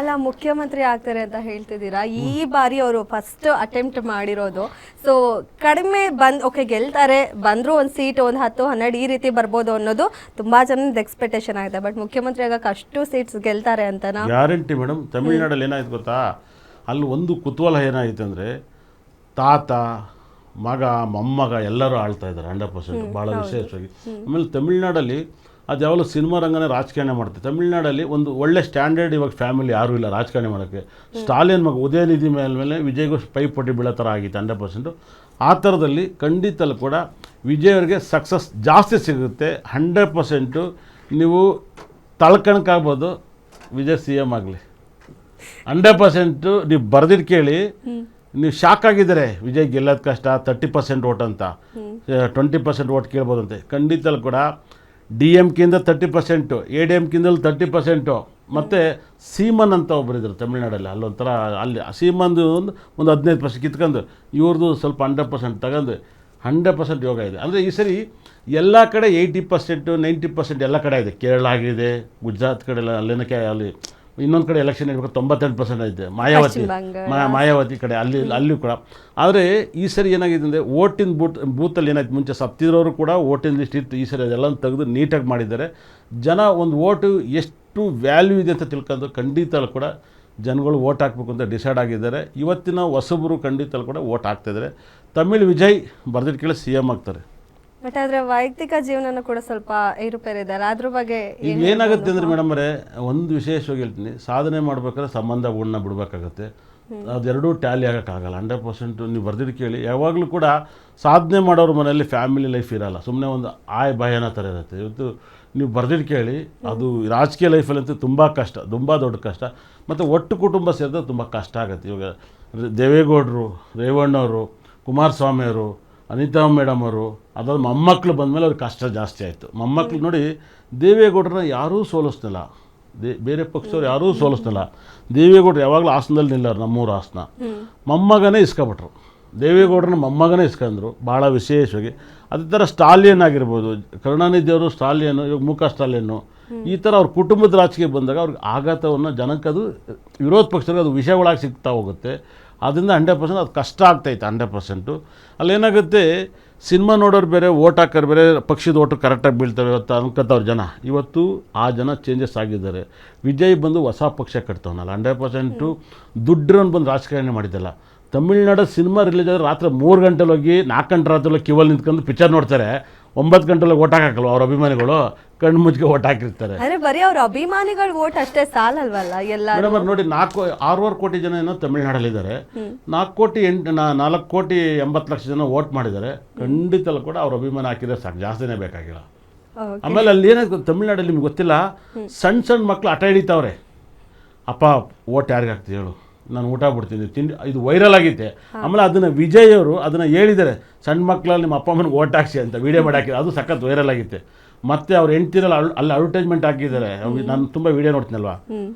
ಅಲ್ಲ, ಮುಖ್ಯಮಂತ್ರಿ ಆಗ್ತಾರೆ ಅಂತ ಹೇಳ್ತಿದ್ದೀರಾ, ಈ ಬಾರಿ ಅವರು ಫಸ್ಟ್ ಅಟೆಂಪ್ಟ್ ಮಾಡಿರೋದು. ಸೊ ಕಡಿಮೆ ಓಕೆ ಗೆಲ್ತಾರೆ, ಬಂದ್ರು ಒಂದು ಸೀಟ್ ಒಂದು 10-12 ಈ ರೀತಿ ಬರ್ಬೋದು ಅನ್ನೋದು ತುಂಬಾ ಜನದ ಎಕ್ಸ್ಪೆಕ್ಟೇಷನ್ ಆಗಿದೆ. ಬಟ್ ಮುಖ್ಯಮಂತ್ರಿ ಆಗಕ್ಕೆ ಅಷ್ಟು ಸೀಟ್ಸ್ ಗೆಲ್ತಾರೆ ಅಂತನಾ? Guarantee madam. ತಮಿಳ್ನಾಡಲ್ಲಿ ಏನಾಯ್ತು ಗೊತ್ತಾ, ಅಲ್ಲಿ ಒಂದು ಕುತೂಹಲ ಏನಾಯ್ತು ಅಂದರೆ, ತಾತ ಮಗ ಮೊಮ್ಮಗ ಎಲ್ಲರೂ ಆಳ್ತಾ ಇದ್ದಾರೆ 100%, ಭಾಳ ವಿಶೇಷವಾಗಿ. ಆಮೇಲೆ ತಮಿಳ್ನಾಡಲ್ಲಿ ಅದು ಯಾವಾಗಲೂ ಸಿನಿಮಾ ರಂಗನೇ ರಾಜಕಾರಣ ಮಾಡ್ತಾರೆ. ತಮಿಳ್ನಾಡಲ್ಲಿ ಒಂದು ಒಳ್ಳೆ ಸ್ಟ್ಯಾಂಡರ್ಡ್ ಇವಾಗ ಫ್ಯಾಮಿಲಿ ಯಾರೂ ಇಲ್ಲ ರಾಜಕಾರಣ ಮಾಡೋಕ್ಕೆ. ಸ್ಟಾಲಿನ್ ಮಗ ಉದಯನಿಧಿ ಮೇಲೆ ವಿಜಯ್ಗೂ ಪೈಪೋಟಿ ಬೀಳೋ ಥರ ಆಗಿತ್ತು 100%. ಆ ಥರದಲ್ಲಿ ಖಂಡಿತಲ್ಲೂ ಕೂಡ ವಿಜಯ್ ಅವ್ರಿಗೆ ಸಕ್ಸಸ್ ಜಾಸ್ತಿ ಸಿಗುತ್ತೆ 100%. ನೀವು ತಳ್ಕಣಕ್ಕಾಗ್ಬೋದು ವಿಜಯ್ CM ಆಗಲಿ 100%. ನೀವು ಬರೆದಿಟ್ಟು ಕೇಳಿ, ನೀವು ಶಾಕ್ ಆಗಿದ್ದಾರೆ ವಿಜಯ್ ಗೆಲ್ಲೋದು ಕಷ್ಟ, 30% ಓಟ್ ಅಂತ, 20% ಓಟ್ ಕೇಳ್ಬೋದಂತೆ. ಖಂಡಿತಲ್ಲೂ ಕೂಡ DMKಯಿಂದ 30%, ADMKಯಿಂದಲೂ 30%. ಮತ್ತು ಸೀಮನ್ ಅಂತ ಒಬ್ಬರಿದ್ರು ತಮಿಳ್ನಾಡಲ್ಲಿ, ಅಲ್ಲೊಂಥರ ಅಲ್ಲಿ ಸೀಮನ್ದು ಒಂದು 15% ಕಿತ್ಕೊಂಡು ಇವ್ರದ್ದು ಸ್ವಲ್ಪ 100% ತಗೊಂಡು 100% ಯೋಗ ಇದೆ. ಅಂದರೆ ಈ ಸರಿ ಎಲ್ಲ ಕಡೆ 80% 90% ಎಲ್ಲ ಕಡೆ ಇದೆ. ಕೇರಳ ಆಗಿದೆ, ಗುಜರಾತ್ ಕಡೆ ಎಲ್ಲ ಅಲ್ಲೇನಕ್ಕೆ, ಅಲ್ಲಿ ಇನ್ನೊಂದು ಕಡೆ ಎಲೆಕ್ಷನ್ ಇರಬೇಕು 98% ಐತೆ. ಮಾಯಾವತಿ ಕಡೆ ಅಲ್ಲಿ ಕೂಡ. ಆದರೆ ಈ ಸರಿ ಏನಾಗಿದೆ ಅಂದರೆ, ಓಟಿನ ಬೂತಲ್ಲಿ ಏನಾಯ್ತು, ಮುಂಚೆ ಸತ್ತಿರೋರು ಕೂಡ ಓಟಿನ ಲಿಸ್ಟ್ ಇತ್ತು. ಈ ಸರಿ ಅದೆಲ್ಲ ತೆಗೆದು ನೀಟಾಗಿ ಮಾಡಿದ್ದಾರೆ. ಜನ ಒಂದು ಓಟು ಎಷ್ಟು ವ್ಯಾಲ್ಯೂ ಇದೆ ಅಂತ ತಿಳ್ಕೊಂಡು ಖಂಡಿತಲ್ಲೂ ಕೂಡ ಜನಗಳು ಓಟ್ ಹಾಕಬೇಕು ಅಂತ ಡಿಸೈಡ್ ಆಗಿದ್ದಾರೆ. ಇವತ್ತಿನ ಹೊಸಬರು ಖಂಡಿತಲ್ಲೂ ಕೂಡ ಓಟ್ ಹಾಕ್ತಿದ್ದಾರೆ. ತಮಿಳ್ ವಿಜಯ್ ಬರೆದಿಟ್ಟು ಕೇಳಿ CM ಆಗ್ತಾರೆ. ಬಟ್ ಆದರೆ ವೈಯಕ್ತಿಕ ಜೀವನನೂ ಕೂಡ ಸ್ವಲ್ಪ ಏರುಪೇರಿದ್ದಾರೆ, ಅದ್ರ ಬಗ್ಗೆ ಈಗ ಏನಾಗುತ್ತೆ ಅಂದರೆ ಮೇಡಮ್ ಅವರೇ, ಒಂದು ವಿಶೇಷವಾಗಿ ಹೇಳ್ತೀನಿ, ಸಾಧನೆ ಮಾಡ್ಬೇಕಾದ್ರೆ ಸಂಬಂಧಗಳನ್ನ ಬಿಡಬೇಕಾಗತ್ತೆ. ಅದೆರಡೂ ಟ್ಯಾಲಿ ಆಗೋಕ್ಕಾಗಲ್ಲ 100%. ನೀವು ಬರೆದಿಟ್ಟು ಕೇಳಿ, ಯಾವಾಗಲೂ ಕೂಡ ಸಾಧನೆ ಮಾಡೋರ ಮನೆಯಲ್ಲಿ ಫ್ಯಾಮಿಲಿ ಲೈಫ್ ಇರೋಲ್ಲ, ಸುಮ್ಮನೆ ಒಂದು ಭಯನ ಥರ ಇರುತ್ತೆ. ಇವತ್ತು ನೀವು ಬರೆದಿಟ್ಟು ಕೇಳಿ, ಅದು ರಾಜಕೀಯ ಲೈಫಲ್ಲಂತೂ ತುಂಬ ಕಷ್ಟ, ತುಂಬ ದೊಡ್ಡ ಕಷ್ಟ. ಮತ್ತು ಒಟ್ಟು ಕುಟುಂಬ ಸೇರಿದ್ರೆ ತುಂಬ ಕಷ್ಟ ಆಗುತ್ತೆ. ಇವಾಗ ದೇವೇಗೌಡರು, ರೇವಣ್ಣವರು, ಕುಮಾರಸ್ವಾಮಿ ಅವರು, ಅನಿತಾ ಮೇಡಮ್ ಅವರು, ಅದಾದ ಮೊಮ್ಮಕ್ಕಳು ಬಂದಮೇಲೆ ಅವ್ರಿಗೆ ಕಷ್ಟ ಜಾಸ್ತಿ ಆಯಿತು. ಮೊಮ್ಮಕ್ಕಳು ನೋಡಿ, ದೇವೇಗೌಡರನ್ನ ಯಾರೂ ಸೋಲಿಸ್ತಿಲ್ಲ, ಬೇರೆ ಪಕ್ಷದವ್ರು ಯಾರೂ ಸೋಲಿಸ್ತಿಲ್ಲ. ದೇವೇಗೌಡರು ಯಾವಾಗಲೂ ಹಾಸನದಲ್ಲಿ ನಿಲ್ಲರು, ನಮ್ಮೂರು ಹಾಸನ. ಮೊಮ್ಮಗನೇ ಇಸ್ಕೊಬಿಟ್ರು, ದೇವೇಗೌಡರನ್ನ ಮೊಮ್ಮಗನೇ ಇಸ್ಕೊಂಡ್ರು, ಭಾಳ ವಿಶೇಷವಾಗಿ. ಅದೇ ಥರ ಸ್ಟಾಲಿಯನ್ ಆಗಿರ್ಬೋದು, ಕರುಣಾನಿಧಿಯವರು ಸ್ಟಾಲಿಯನು, ಇವಾಗ ಮುಖ ಸ್ಟಾಲಿಯನ್ನು. ಈ ಥರ ಅವ್ರ ಕುಟುಂಬದ ರಾಜಕೀಯ ಬಂದಾಗ ಅವ್ರಿಗೆ ಆಘಾತವನ್ನು ಜನಕ್ಕೆ, ಅದು ವಿರೋಧ ಪಕ್ಷದವ್ರಿಗೆ ಅದು ವಿಷಯಗಳಾಗಿ ಸಿಗ್ತಾ ಹೋಗುತ್ತೆ. ಅದರಿಂದ 100% ಅದು ಕಷ್ಟ ಆಗ್ತೈತೆ 100%. ಅಲ್ಲೇನಾಗುತ್ತೆ, ಸಿನಿಮಾ ನೋಡೋರು ಬೇರೆ, ಓಟ್ ಹಾಕೋರು ಬೇರೆ, ಪಕ್ಷದ ಓಟು ಕರೆಕ್ಟಾಗಿ ಬೀಳ್ತವೆ ಇವತ್ತು ಅನ್ಕೋತವ್ರು ಜನ. ಇವತ್ತು ಆ ಜನ ಚೇಂಜಸ್ ಆಗಿದ್ದಾರೆ. ವಿಜಯ್ ಬಂದು ಹೊಸ ಪಕ್ಷ ಕಟ್ತವನಲ್ಲ 100%. ದುಡ್ಡರನ್ನು ಬಂದು ರಾಜಕಾರಣ ಮಾಡಿದ್ದಲ್ಲ. ತಮಿಳ್ನಾಡು ಸಿನಿಮಾ ರಿಲೀಸ್ ಆದರೆ ರಾತ್ರಿ 3 ಗಂಟೆಲಿ ಹೋಗಿ 4 ಗಂಟೆ ರಾತ್ರಿ ಕ್ಯೂವಲ್ಲಿ ನಿಂತ್ಕೊಂಡು ಪಿಕ್ಚರ್ ನೋಡ್ತಾರೆ. 9 ಗಂಟೆಲಿ ಓಟ್ ಹಾಕಲ್ವ ಅವ್ರ ಅಭಿಮಾನಿಗಳು, ಕಣ್ಣು ಮುಚ್ಚಿಗೆ ಓಟ್ ಹಾಕಿರ್ತಾರೆ. ಬರೀ ಅವ್ರ ಅಭಿಮಾನಿಗಳು ಓಟ್ ಅಷ್ಟೇ ಸಾಲಲ್ವಲ್ಲ ಎಲ್ಲ. ಮೇಡಮ್ ನೋಡಿ, 6.5 ಕೋಟಿ ಜನ ಏನೋ ತಮಿಳ್ನಾಡಲ್ಲಿದ್ದಾರೆ. 4 ಕೋಟಿ 80 ಲಕ್ಷ ಜನ ಓಟ್ ಮಾಡಿದ್ದಾರೆ. ಖಂಡಿತಲ್ಲೂ ಕೂಡ ಅವ್ರ ಅಭಿಮಾನ ಹಾಕಿದ್ರೆ ಸಾಕು, ಜಾಸ್ತಿನೇ ಬೇಕಾಗಿಲ್ಲ. ಆಮೇಲೆ ಅಲ್ಲಿ ಏನಾಯ್ತು ತಮಿಳ್ನಾಡಲ್ಲಿ ನಿಮ್ಗೆ ಗೊತ್ತಿಲ್ಲ, ಸಣ್ಣ ಮಕ್ಕಳು ಹಠ ಹಿಡಿತಾವ್ರೆ, ಅಪ್ಪ ಓಟ್ ಯಾರಿಗೆ ಹಾಕ್ತೀವಿ ಹೇಳು, ನಾನು ಊಟ ಬಿಡ್ತೀನಿ ತಿಂಡಿ. ಇದು ವೈರಲ್ ಆಗಿತ್ತೆ. ಆಮೇಲೆ ಅದನ್ನು ವಿಜಯ್ ಅವರು ಅದನ್ನು ಹೇಳಿದ್ದಾರೆ, ಸಣ್ಣ ಮಕ್ಕಳಲ್ಲಿ ನಿಮ್ಮ ಅಪ್ಪ ಅಮ್ಮನಿಗೆ ಓಟ್ ಹಾಕ್ಸಿ ಅಂತ ವಿಡಿಯೋ ಮಾಡಿ ಹಾಕಿದ್ರು. ಅದು ಸಖತ್ ವೈರಲ್ ಆಗಿತ್ತೆ. ಮತ್ತು ಅವ್ರು ಹೆಂಡ್ತಿರಲ್ಲ ಅಲ್ಲಿ ಅಡ್ವರ್ಟೈಸ್ಮೆಂಟ್ ಹಾಕಿದ್ದಾರೆ. ನಾನು ತುಂಬ ವಿಡಿಯೋ ನೋಡ್ತೀನಲ್ವಾ,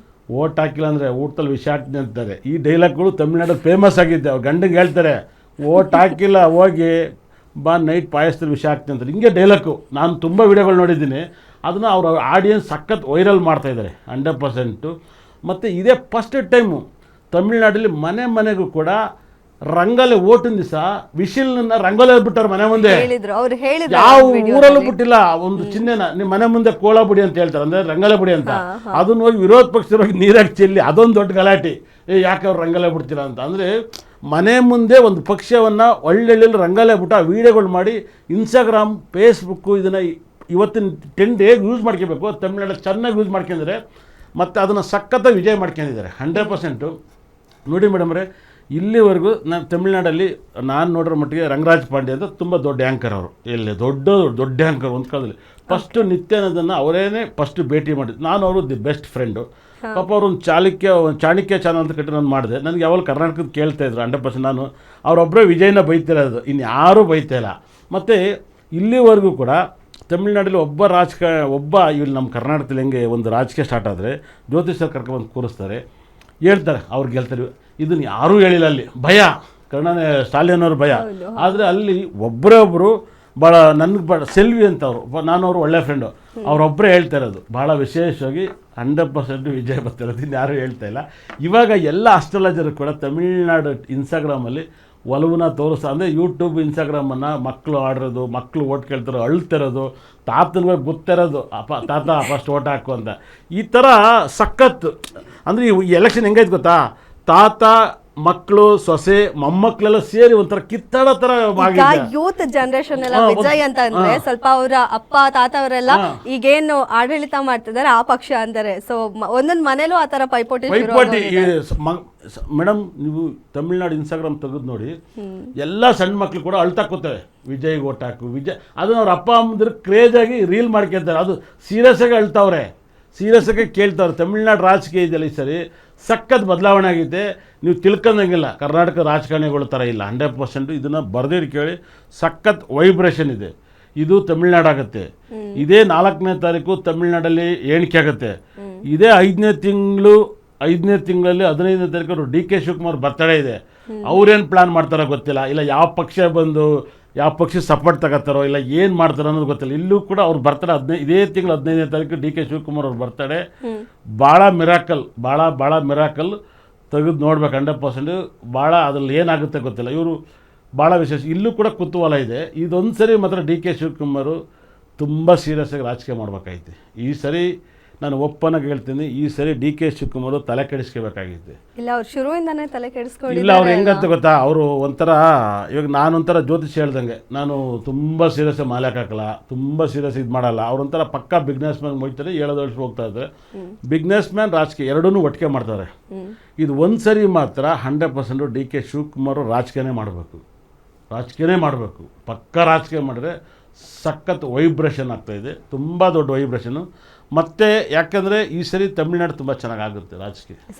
ಓಟ್ ಹಾಕಿಲ್ಲ ಅಂದರೆ ಊಟದಲ್ಲಿ ವಿಷ ಹಾಕ್ತೀನಿ ಅಂತಾರೆ. ಈ ಡೈಲಾಗ್ಗಳು ತಮಿಳ್ನಾಡಲ್ಲಿ ಫೇಮಸ್ ಆಗಿದ್ದೆ. ಅವ್ರು ಗಂಡಂಗೆ ಹೇಳ್ತಾರೆ, ಓಟ್ ಹಾಕಿಲ್ಲ ಹೋಗಿ ಬಾ ನೈಟ್ ಪಾಯಸದಲ್ಲಿ ವಿಷ ಹಾಕ್ತೀನಿ ಅಂತಾರೆ. ಹಿಂಗೆ ಡೈಲಾಗು. ನಾನು ತುಂಬ ವಿಡಿಯೋಗಳು ನೋಡಿದ್ದೀನಿ. ಅದನ್ನು ಅವ್ರ ಆಡಿಯನ್ಸ್ ಸಖತ್ ವೈರಲ್ ಮಾಡ್ತಾಯಿದ್ದಾರೆ 100%. ಮತ್ತು ಇದೇ ಫಸ್ಟ್ ಟೈಮು ತಮಿಳ್ನಾಡಲ್ಲಿ ಮನೆಗೂ ಕೂಡ ರಂಗೋಲಿ ಓಟಿನ ದಿವಸ ವಿಶಿಲ್ನ ರಂಗೋಲಿ ಬಿಟ್ಟಾರೆ ಮನೆ ಮುಂದೆ. ಯಾವ ಊರಲ್ಲೂ ಬಿಟ್ಟಿಲ್ಲ. ಒಂದು ಚಿಹ್ನೆನ ನಿಮ್ಮ ಮನೆ ಮುಂದೆ ಕೋಳ ಬುಡಿ ಅಂತ ಹೇಳ್ತಾರೆ, ಅಂದರೆ ರಂಗೋಲಿ ಬುಡಿ ಅಂತ. ಅದನ್ನ ಹೋಗಿ ವಿರೋಧ ಪಕ್ಷದವ್ರಿಗೆ ನೀರಾಗಿ ಚೆಲ್ಲಿ ಅದೊಂದು ದೊಡ್ಡ ಗಲಾಟೆ. ಯಾಕೆ ಅವ್ರು ರಂಗೋಲಿ ಬಿಡ್ತೀರಾ ಅಂತ. ಅಂದರೆ ಮನೆ ಮುಂದೆ ಒಂದು ಪಕ್ಷವನ್ನು ಒಳ್ಳೊಳ್ಳೆ ರಂಗೋಲಿ ಬಿಟ್ಟು ಆ ವೀಡಿಯೋಗಳು ಮಾಡಿ ಇನ್ಸ್ಟಾಗ್ರಾಮ್, ಫೇಸ್ಬುಕ್ಕು ಇದನ್ನು ಇವತ್ತಿನ 10 ಡೇಗೆ ಯೂಸ್ ಮಾಡ್ಕೋಬೇಕು. ತಮಿಳ್ನಾಡಲ್ಲಿ ಚೆನ್ನಾಗಿ ಯೂಸ್ ಮಾಡ್ಕೊಂಡ್ರೆ ಮತ್ತು ಅದನ್ನು ಸಖತ್ತಾಗಿ ವಿಜಯ್ ಮಾಡ್ಕೊಂಡಿದ್ದಾರೆ 100%. ನೋಡಿ ಮೇಡಮ್ರೆ, ಇಲ್ಲಿವರೆಗೂ ನಾನು ತಮಿಳ್ನಾಡಲ್ಲಿ ನಾನು ನೋಡಿರೋ ಮಟ್ಟಿಗೆ ರಂಗರಾಜ್ ಪಾಂಡೆ ಅಂತ ತುಂಬ ದೊಡ್ಡ ಆ್ಯಂಕರ್ ಅವರು. ಇಲ್ಲಿ ದೊಡ್ಡ ಆ್ಯಂಕರ್ ಒಂದು ಕಾಲದಲ್ಲಿ. ಫಸ್ಟು ನಿತ್ಯಾನಂದನ್ನು ಅವರೇನೆ ಫಸ್ಟ್ ಭೇಟಿ ಮಾಡಿದ್ದು. ನಾನು ಅವರು ದಿ ಬೆಸ್ಟ್ ಫ್ರೆಂಡು. ಪಾಪ ಅವರು ಒಂದು ಚಾಣಕ್ಯ ಚಾನಲ್ ಅಂತ ಕಟ್ಟಿ ನಾನು ಮಾಡಿದೆ. ನನಗೆ ಯಾವಾಗ ಕರ್ನಾಟಕದ ಕೇಳ್ತಾಯಿದ್ರು 100%. ನಾನು ಅವರೊಬ್ಬರೇ ವಿಜಯನ ಬೈತಿರೋದು, ಇನ್ಯಾರೂ ಬೈತಾಯಿಲ್ಲ. ಮತ್ತು ಇಲ್ಲಿವರೆಗೂ ಕೂಡ ತಮಿಳ್ನಾಡಲ್ಲಿ ಒಬ್ಬ ಇಲ್ಲಿ ನಮ್ಮ ಕರ್ನಾಟಕದಲ್ಲಿ ಹೆಂಗೆ ಒಂದು ರಾಜಕೀಯ ಸ್ಟಾರ್ಟ್ ಆದರೆ ಜ್ಯೋತಿಷರು ಕರ್ಕೊಂಡ್ಬಂದು ಕೂರಿಸ್ತಾರೆ, ಹೇಳ್ತಾರೆ ಅವ್ರು ಗೆಲ್ತಾರೆ. ಇದನ್ನು ಯಾರೂ ಹೇಳಿಲ್ಲ ಅಲ್ಲಿ. ಭಯ, ಸ್ಟಾಲಿನ್ ಅವ್ರ ಭಯ. ಆದರೆ ಅಲ್ಲಿ ಒಬ್ಬರೊಬ್ಬರು ಭಾಳ ನನಗೆ ಸೆಲ್ವಿ ಅಂತ ಅವರು, ನಾನು ಅವರು ಒಳ್ಳೆ ಫ್ರೆಂಡು, ಅವರೊಬ್ಬರೇ ಹೇಳ್ತಾ ಇರೋದು ಭಾಳ ವಿಶೇಷವಾಗಿ 100% ವಿಜಯ್ ಬರ್ತಿರೋದು, ಇನ್ಯಾರೂ ಹೇಳ್ತಾ ಇಲ್ಲ. ಇವಾಗ ಎಲ್ಲ ಅಸ್ಟ್ರಾಲಜರು ಕೂಡ ತಮಿಳ್ನಾಡು ಇನ್ಸ್ಟಾಗ್ರಾಮಲ್ಲಿ ಒಲವನ್ನ ಅಂದರೆ ಯೂಟ್ಯೂಬ್ ಇನ್ಸ್ಟಾಗ್ರಾಮನ್ನು ಮಕ್ಕಳು ಆಡಿರೋದು, ಮಕ್ಕಳು ಓಟ್ ಕೇಳ್ತಾರೋ ಅಳ್ತಿರೋದು, ತಾತನಿಗೆ ಗೊತ್ತಿರೋದು ತಾತ ಫಸ್ಟ್ ಓಟ್ ಹಾಕು ಅಂತ, ಈ ಥರ ಸಖತ್ತು. ಅಂದರೆ ಈ ಎಲೆಕ್ಷನ್ ಹೆಂಗೈತೆ ಗೊತ್ತಾ, ತಾತ ಮಕ್ಕಳು ಸೊಸೆ ಮೊಮ್ಮಕ್ಕಳೆಲ್ಲ ಸೇರಿ ಒಂಥರ ಕಿತ್ತಾಡೋ ಥರ ಆಗಿದೆ. ಯೂತ್ ಜನರೇಷನ್ ಎಲ್ಲ ವಿಜಯ್ ಅಂತ ಅಂದ್ರೆ ಸ್ವಲ್ಪ ಅವರ ಅಪ್ಪ ತಾತ ಅವರೆಲ್ಲ ಈಗೇನು ಆಡಳಿತ ಮಾಡ್ತಿದ್ದಾರೆ ಆ ಪಕ್ಷ ಅಂತಾರೆ. ಸೊ ಒಂದೊಂದು ಮನೇಲೂ ಆ ಥರ ಪೈಪೋಟಿ. ಮೇಡಮ್, ನೀವು ತಮಿಳ್ನಾಡು ಇನ್ಸ್ಟಾಗ್ರಾಮ್ ತೆಗೆದು ನೋಡಿ, ಎಲ್ಲ ಸಣ್ಣ ಮಕ್ಳು ಕೂಡ ಅಳ್ತಾಕೋತವೆ ವಿಜಯ್ಗೆ ಓಟ್ ಹಾಕು ವಿಜಯ್. ಅದನ್ನ ಅವ್ರ ಅಪ್ಪ ಅಮ್ಮಂದ್ರೆ ಕ್ರೇಜಾಗಿ ರೀಲ್ ಮಾಡ್ಕೊತಾರೆ, ಅದು ಸೀರಿಯಸ್ ಆಗಿ ಅಳ್ತಾವ್ರೆ, ಸೀರಿಯಸ್ ಆಗಿ ಕೇಳ್ತಾವ್ರೆ. ತಮಿಳ್ನಾಡು ರಾಜಕೀಯದಲ್ಲಿ ಸರಿ ಸಖತ್ ಬದಲಾವಣೆ ಆಗಿದೆ, ನೀವು ತಿಳ್ಕೊಂಡಂಗಿಲ್ಲ. ಕರ್ನಾಟಕ ರಾಜಕಾರಣಿಗಳ ಥರ ಇಲ್ಲ, 100%. ಇದನ್ನು ಬರೆದಿಟ್ಟು ಕೇಳಿ, ಸಖತ್ ವೈಬ್ರೇಷನ್ ಇದೆ. ಇದು ತಮಿಳ್ನಾಡು ಆಗುತ್ತೆ. ಇದೇ 4ನೇ ತಾರೀಕು ತಮಿಳ್ನಾಡಲ್ಲಿ ಎಣಿಕೆ ಆಗುತ್ತೆ. ಇದೇ 5ನೇ ತಿಂಗಳಲ್ಲಿ 15ನೇ ತಾರೀಕು DK ಶಿವಕುಮಾರ್ ಬರ್ತಡೇ ಇದೆ. ಅವ್ರೇನು ಪ್ಲಾನ್ ಮಾಡ್ತಾರೋ ಗೊತ್ತಿಲ್ಲ, ಇಲ್ಲ ಯಾವ ಪಕ್ಷ ಬಂದು ಯಾವ ಪಕ್ಷ ಸಪೋರ್ಟ್ ತಗೋತಾರೋ, ಇಲ್ಲ ಏನು ಮಾಡ್ತಾರೋ ಅನ್ನೋದು ಗೊತ್ತಿಲ್ಲ. ಇಲ್ಲೂ ಕೂಡ ಅವ್ರು ಬರ್ತಾರೆ ಇದೇ ತಿಂಗಳು 15ನೇ ತಾರೀಕು DK ಶಿವಕುಮಾರ್ ಅವ್ರು ಬರ್ತಡೇ. ಭಾಳ ಮಿರಾಕಲ್ ತೆಗೆದು ನೋಡ್ಬೇಕು 100%. ಭಾಳ ಅದ್ರಲ್ಲಿ ಏನಾಗುತ್ತೆ ಗೊತ್ತಿಲ್ಲ. ಇವರು ಭಾಳ ವಿಶೇಷ. ಇಲ್ಲೂ ಕೂಡ ಕುತೂಹಲ ಇದೆ. ಇದೊಂದು ಸರಿ ಮಾತ್ರ DK ಶಿವಕುಮಾರು ತುಂಬ ಸೀರಿಯಸ್ ಆಗಿ ರಾಜಕೀಯ ಮಾಡ್ಬೇಕಾಗಿತ್ತು. ಈ ಸರಿ ನಾನು ಒಪ್ಪನಾಗಿ ಹೇಳ್ತೀನಿ, ಈ ಸರಿ DK ಶಿವಕುಮಾರು ತಲೆ ಕೆಡಿಸ್ಕೋಬೇಕಾಗಿತ್ತು. ಇಲ್ಲ ಅವ್ರು ಶುರುವಿಂದಾನೇ ತಲೆ ಕೆಡಿಸ್ಕೊಂಡು ಇಲ್ಲ, ಅವ್ರು ಹೆಂಗಂತ ಗೊತ್ತಾ, ಅವರು ಒಂಥರ ಇವಾಗ ನಾನೊಂಥರ ಜ್ಯೋತಿಷ್ ಹೇಳ್ದಂಗೆ, ನಾನು ತುಂಬ ಸೀರಿಯಸ್ ಮಾಲೆ ಹಾಕಲ್ಲ, ತುಂಬ ಸೀರಿಯಸ್ ಇದು ಮಾಡಲ್ಲ. ಅವ್ರೊಂಥರ ಪಕ್ಕಾ ಬಿಸ್ನೆಸ್ ಮ್ಯಾನ್ ಹೋಗ್ತಾರೆ, 7 ವರ್ಷ ಹೋಗ್ತಾ ಇದ್ದಾರೆ. ಬಿಸ್ನೆಸ್ ಮ್ಯಾನ್ ರಾಜಕೀಯ ಎರಡನ್ನೂ ಒಟ್ಟಿಗೆ ಮಾಡ್ತಾರೆ. ಇದು ಒಂದು ಸರಿ ಮಾತ್ರ 100% DK ಶಿವಕುಮಾರು ರಾಜಕೀಯನೇ ಮಾಡಬೇಕು, ಪಕ್ಕಾ ರಾಜಕೀಯ ಮಾಡಿದ್ರೆ ಸಖತ್ ವೈಬ್ರೇಷನ್ ಆಗ್ತಾಯಿದೆ, ತುಂಬ ದೊಡ್ಡ ವೈಬ್ರೇಷನು. ಮತ್ತು ಯಾಕಂದರೆ ಈ ಸರಿ ತಮಿಳ್ನಾಡು ತುಂಬ ಚೆನ್ನಾಗಾಗುತ್ತೆ ರಾಜಕೀಯ.